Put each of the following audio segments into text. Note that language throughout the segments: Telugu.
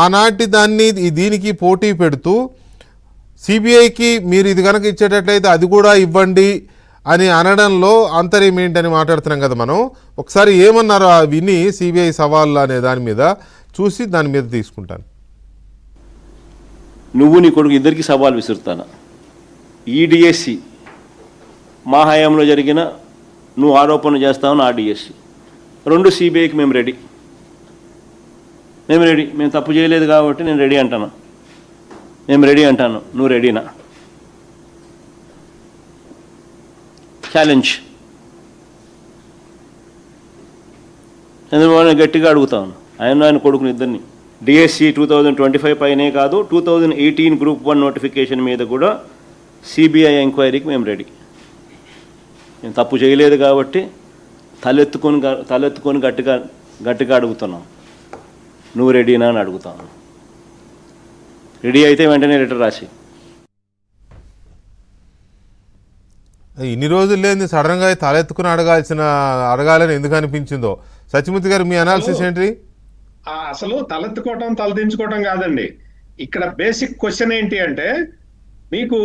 ఆనాటి దాన్ని దీనికి పోటీ పెడుతూ సిబిఐకి మీరు ఇది కనుక ఇచ్చేటట్లయితే అది కూడా ఇవ్వండి అని అనడంలో అంతర్యం ఏంటని మాట్లాడుతున్నాం కదా మనం. ఒకసారి ఏమన్నారో విని సిబిఐ సవాళ్ళు అనే దాని మీద చూసి దాని మీద తీసుకుంటాను. నువ్వు నీ కొడుకు ఇద్దరికి సవాల్ విసురుతాను. ఈ డిఎస్సి మా హయాంలో జరిగిన నువ్వు ఆరోపణలు చేస్తావు నా డిఎస్సి రెండు సిబిఐకి మేము రెడీ. మేము తప్పు చేయలేదు కాబట్టి నేను రెడీ అంటాను. మేము రెడీ అంటాను. నువ్వు రెడీనా? ఛాలెంజ్. చంద్రబాబు గట్టిగా అడుగుతాను ఆయన కొడుకుని ఇద్దరిని. డిఎస్సి 2025 పైనే కాదు 2018 గ్రూప్ 1 నోటిఫికేషన్ మీద కూడా సిబిఐ ఎంక్వైరీకి మేము రెడీ. మేము తప్పు చేయలేదు కాబట్టి తలెత్తుకొని గట్టిగా అడుగుతున్నాం. నువ్వు రెడీనా అని అడుగుతాను. రెడీ అయితే వెంటనే లెటర్ రాసి. ఇన్ని రోజులు లేని సడన్గా తలెత్తుకుని అడగాలని ఎందుకు అనిపించిందో సత్యమూర్తి గారు మీ అనాలిసిస్ ఏంటి? అసలు తలెత్తుకోవటం తలదించుకోవటం కాదండి. ఇక్కడ బేసిక్ క్వశ్చన్ ఏంటి అంటే, మీకు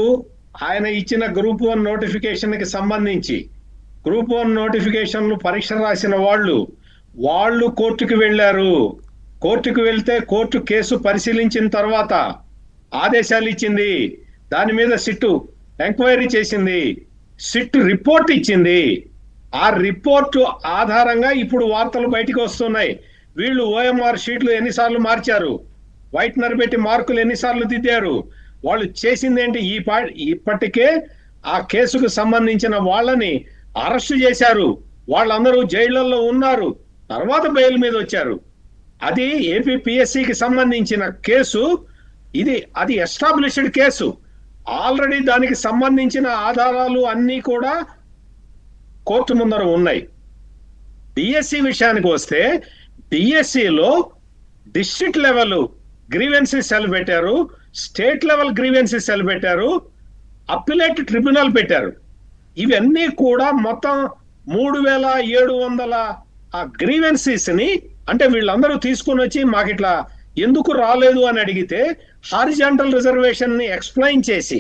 ఆయన ఇచ్చిన గ్రూప్ 1 నోటిఫికేషన్ కి సంబంధించి గ్రూప్ 1 నోటిఫికేషన్లు పరీక్ష రాసిన వాళ్ళు కోర్టుకు వెళ్ళారు. కోర్టుకు వెళ్తే కోర్టు కేసు పరిశీలించిన తర్వాత ఆదేశాలు ఇచ్చింది. దాని మీద సిట్టు ఎంక్వైరీ చేసింది. సిట్ రిపోర్ట్ ఇచ్చింది. ఆ రిపోర్టు ఆధారంగా ఇప్పుడు వార్తలు బయటికి వస్తున్నాయి. వీళ్ళు ఓఎంఆర్ షీట్లు ఎన్నిసార్లు మార్చారు, వైట్నర్ పెట్టి మార్కులు ఎన్నిసార్లు దిద్దారు, వాళ్ళు చేసింది ఏంటి. ఇప్పటికే ఆ కేసుకు సంబంధించిన వాళ్ళని అరెస్టు చేశారు. వాళ్ళందరూ జైళ్లలో ఉన్నారు. తర్వాత బెయిల్ మీద వచ్చారు. అది ఏపీపీఎస్సీకి సంబంధించిన కేసు. అది ఎస్టాబ్లిష్డ్ కేసు. ఆల్రెడీ దానికి సంబంధించిన ఆధారాలు అన్నీ కూడా కోర్టు ముందర ఉన్నాయి. డిఎస్సి విషయానికి వస్తే డిఎస్సిలో డిస్ట్రిక్ట్ లెవెల్ గ్రీవెన్సీ సెల్ పెట్టారు, స్టేట్ లెవెల్ గ్రీవెన్సీ సెల్ పెట్టారు, అప్పిలేట్ ట్రిబ్యునల్ పెట్టారు. ఇవన్నీ కూడా మొత్తం 3700 ఆ గ్రీవెన్సీస్ ని అంటే వీళ్ళందరూ తీసుకుని వచ్చి మాకు ఇట్లా ఎందుకు రాలేదు అని అడిగితే హారిజాంటల్ రిజర్వేషన్ ని ఎక్స్ప్లెయిన్ చేసి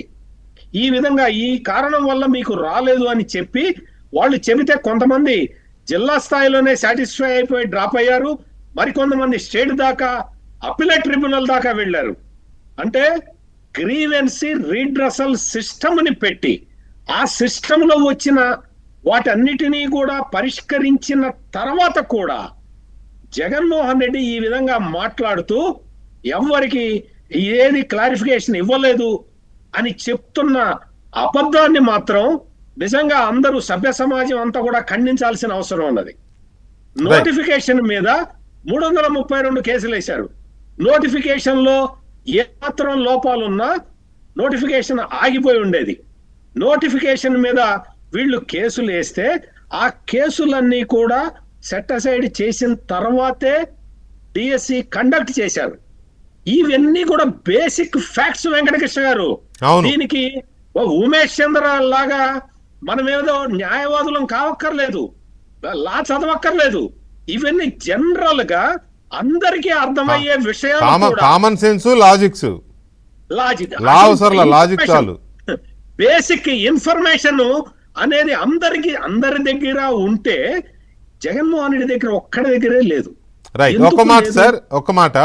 ఈ విధంగా ఈ కారణం వల్ల మీకు రాలేదు అని చెప్పి వాళ్ళు చెబితే కొంతమంది జిల్లా స్థాయిలోనే సాటిస్ఫై అయిపోయి డ్రాప్ అయ్యారు. మరికొంతమంది స్టేట్ దాకా అప్పిలేట్ ట్రిబ్యునల్ దాకా వెళ్ళారు. అంటే గ్రీవెన్సీ రీడ్రసల్ సిస్టమ్ ని పెట్టి ఆ సిస్టమ్ లో వచ్చిన వాటన్నిటినీ కూడా పరిష్కరించిన తర్వాత కూడా జగన్మోహన్ రెడ్డి ఈ విధంగా మాట్లాడుతూ ఎవరికి ఏది క్లారిఫికేషన్ ఇవ్వలేదు అని చెప్తున్న అబద్ధాన్ని మాత్రం నిజంగా అందరూ సభ్య సమాజం అంతా కూడా ఖండించాల్సిన అవసరం ఉన్నది. నోటిఫికేషన్ మీద 332 కేసులు వేశారు. నోటిఫికేషన్ లో ఏ మాత్రం లోపాలున్నా నోటిఫికేషన్ ఆగిపోయి ఉండేది. నోటిఫికేషన్ మీద వీళ్ళు కేసులు వేస్తే ఆ కేసులన్నీ కూడా సెట్ అసైడ్ చేసిన తర్వాతే డిఎస్సి కండక్ట్ చేశారు. ఇవన్నీ కూడా బేసిక్ ఫ్యాక్ట్స్ వెంకటకృష్ణ గారు. దీనికి ఉమేష్ చంద్ర లాగా మనం ఏదో న్యాయవాదులం కావక్కర్లేదు, లా చదవక్కర్లేదు. ఇవన్నీ జనరల్ గా అందరికీ అర్థమయ్యే విషయాలు. కామన్ సెన్స్, లాజిక్ చాలు. బేసిక్ ఇన్ఫర్మేషన్ అనేది అందరి దగ్గర ఉంటే జగన్మోహన్ రెడ్డి దగ్గర ఒక్కడి దగ్గరే లేదు. రైట్. ఒక మాట సార్, ఒక మాట